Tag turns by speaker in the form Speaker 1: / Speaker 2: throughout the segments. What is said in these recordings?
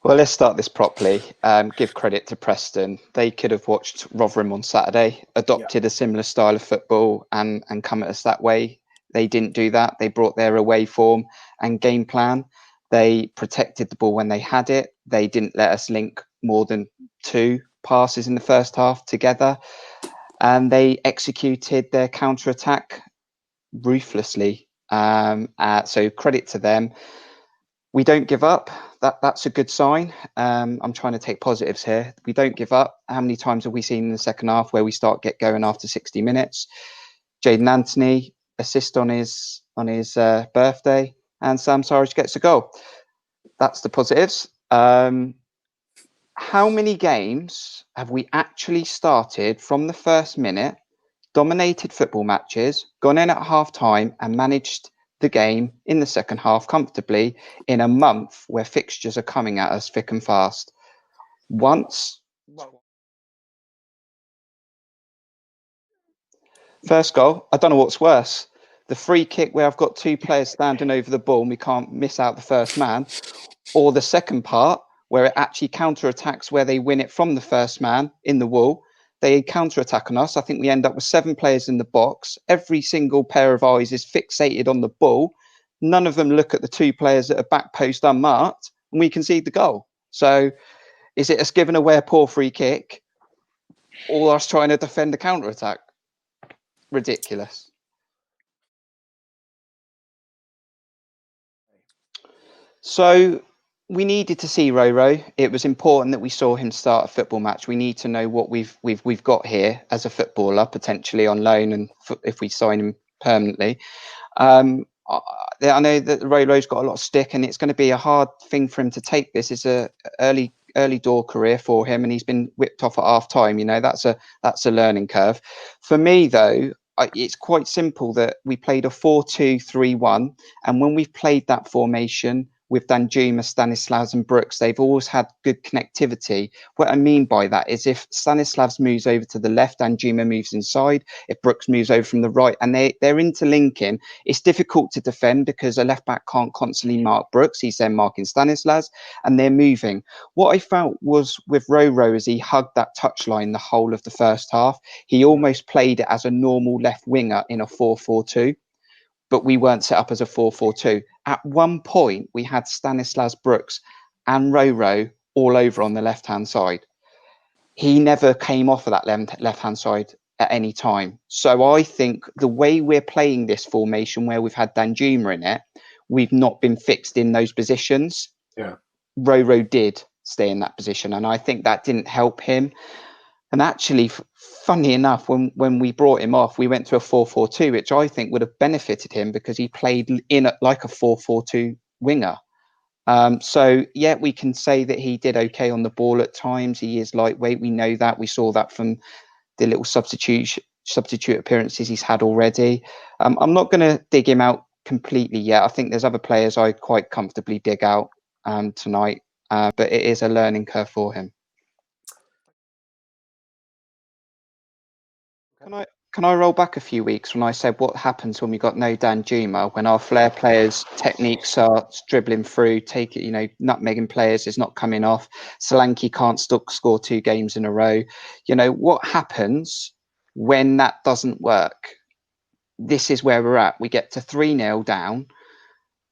Speaker 1: Well, let's start this properly. Give credit to Preston. They could have watched Rotherham on Saturday, adopted a similar style of football and come at us that way. They didn't do that. They brought their away form and game plan. They protected the ball when they had it. They didn't let us link more than 2 passes in the first half together. And they executed their counter-attack ruthlessly. So credit to them. We don't give up. That's a good sign. I'm trying to take positives here. We don't give up. How many times have we seen in the second half where we get going after 60 minutes? Jaden Anthony assist on his birthday, and Sam Sarge gets a goal. That's the positives. How many games have we actually started from the first minute, dominated football matches, gone in at half time and managed the game in the second half comfortably in a month where fixtures are coming at us thick and fast? Once. First goal, I don't know what's worse. The free kick where I've got 2 players standing over the ball and we can't miss out the first man, or the second part where it actually counter-attacks where they win it from the first man in the wall. They counter-attack on us. I think we end up with 7 players in the box. Every single pair of eyes is fixated on the ball. None of them look at the 2 players at a back post unmarked, and we concede the goal. So is it us giving away a poor free kick or us trying to defend the counter-attack? Ridiculous. So we needed to see Roro. It was important that we saw him start a football match. We need to know what we've got here as a footballer, potentially on loan, and if we sign him permanently. I know that Roro's got a lot of stick, and it's going to be a hard thing for him to take. This is a early door career for him, and he's been whipped off at half time. You know, that's a learning curve. For me, though, it's quite simple that we played a 4-2-3-1, and when we've played that formation with Danjuma, Stanislavs and Brooks, they've always had good connectivity. What I mean by that is if Stanislavs moves over to the left, Danjuma moves inside. If Brooks moves over from the right, and they're interlinking, it's difficult to defend because a left back can't constantly mark Brooks. He's then marking Stanislavs, and they're moving. What I felt was with Roro as he hugged that touchline the whole of the first half, he almost played it as a normal left winger in a 4-4-2. But we weren't set up as a 4-4-2. At one point, we had Stanislavs, Brooks and Roro all over on the left-hand side. He never came off of that left-hand side at any time. So I think the way we're playing this formation where we've had Danjuma in it, we've not been fixed in those positions.
Speaker 2: Yeah.
Speaker 1: Roro did stay in that position, and I think that didn't help him. And actually, funny enough, when we brought him off, we went to a 4-4-2, which I think would have benefited him because he played like a 4-4-2 winger. So, yeah, we can say that he did okay on the ball at times. He is lightweight. We know that. We saw that from the little substitute appearances he's had already. I'm not going to dig him out completely yet. I think there's other players I quite comfortably dig out tonight, but it is a learning curve for him. Can I roll back a few weeks when I said what happens when we got no Danjuma, when our flair players' techniques are dribbling through, nutmegging players is not coming off. Solanke can't score 2 games in a row. You know, what happens when that doesn't work? This is where we're at. We get to 3-0 down.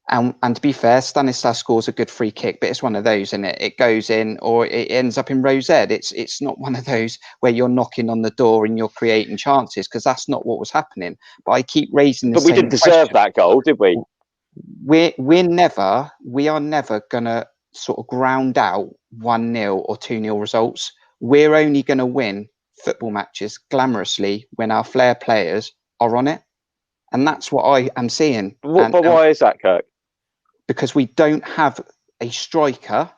Speaker 1: And to be fair, Stanislas scores a good free kick, but it's one of those, and it goes in or it ends up in row Z. It's not one of those where you're knocking on the door and you're creating chances, because that's not what was happening. But I keep raising the same question.
Speaker 3: But we didn't deserve that goal, did we?
Speaker 1: We are never gonna sort of ground out 1-0 or 2-0 results. We're only going to win football matches glamorously when our flair players are on it, and that's what I am seeing.
Speaker 3: But why is that, Kirk?
Speaker 1: Because we don't have a striker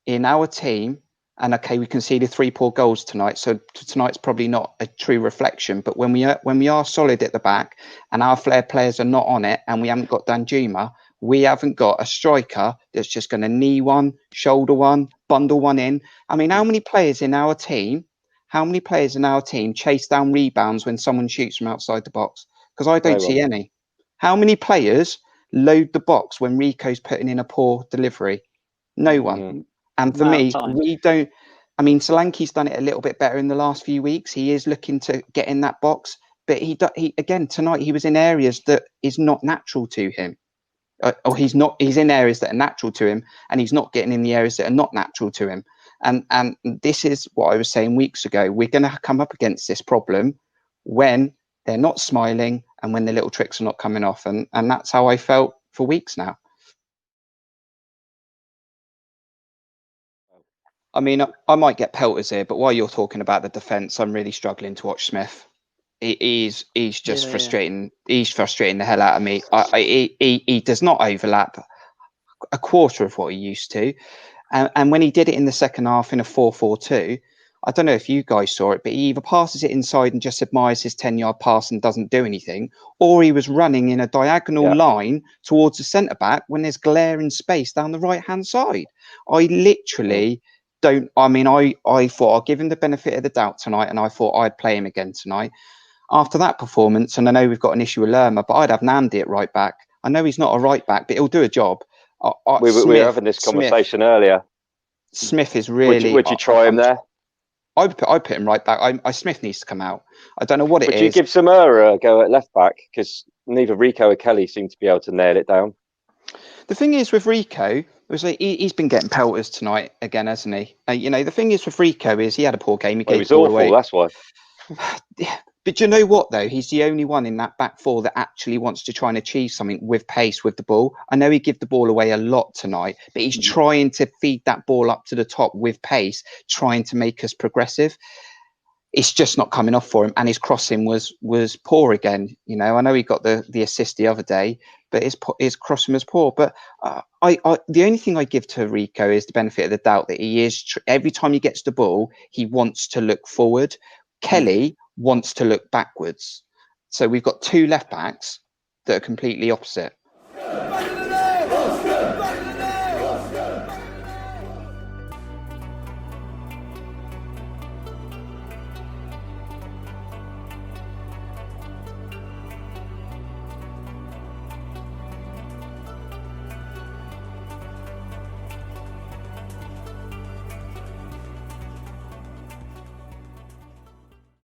Speaker 1: in our team. And okay, we conceded 3 poor goals tonight, so tonight's probably not a true reflection. But when we are solid at the back and our flair players are not on it, and we haven't got Danjuma, we haven't got a striker that's just going to knee one, shoulder one, bundle one in. I mean, how many players in our team chase down rebounds when someone shoots from outside the box? Because I don't see any. How many players load the box when Rico's putting in a poor delivery? No one. And for me, we don't. I mean, Solanke's done it a little bit better in the last few weeks. He is looking to get in that box, but he again tonight he was in areas that is not natural to him. Or he's in areas that are natural to him, and he's not getting in the areas that are not natural to him. And this is what I was saying weeks ago. We're going to come up against this problem when they're not smiling and when the little tricks are not coming off. And that's how I felt for weeks now. I mean, I might get pelters here, but while you're talking about the defence, I'm really struggling to watch Smith. He's just frustrating. Yeah. He's frustrating the hell out of me. He does not overlap a quarter of what he used to. And when he did it in the second half in a 4-4-2, I don't know if you guys saw it, but he either passes it inside and just admires his 10-yard pass and doesn't do anything, or he was running in a diagonal line towards the centre-back when there's glaring space down the right-hand side. I literally don't... I mean, I thought I'll give him the benefit of the doubt tonight, and I thought I'd play him again tonight. After that performance, and I know we've got an issue with Lerma, but I'd have Namdi at right back. I know he's not a right back, but he'll do a job.
Speaker 3: We were having this conversation earlier.
Speaker 1: Smith is really...
Speaker 3: Would you try him there?
Speaker 1: I put him right back. Smith needs to come out. I don't know what it is.
Speaker 3: Would you give Samura a go at left back? Because neither Rico or Kelly seem to be able to nail it down.
Speaker 1: The thing is with Rico, it was like he's been getting pelters tonight again, hasn't he? The thing is with Rico is he had a poor game. He
Speaker 3: was awful, away. That's why.
Speaker 1: Yeah. But you know what, though? He's the only one in that back four that actually wants to try and achieve something with pace with the ball. I know he gave the ball away a lot tonight, but he's trying to feed that ball up to the top with pace, trying to make us progressive. It's just not coming off for him, and his crossing was poor again. I know he got the assist the other day, but his crossing was poor. But the only thing I give to Rico is the benefit of the doubt that he is every time he gets the ball, he wants to look forward. Kelly wants to look backwards. So we've got two left backs that are completely opposite.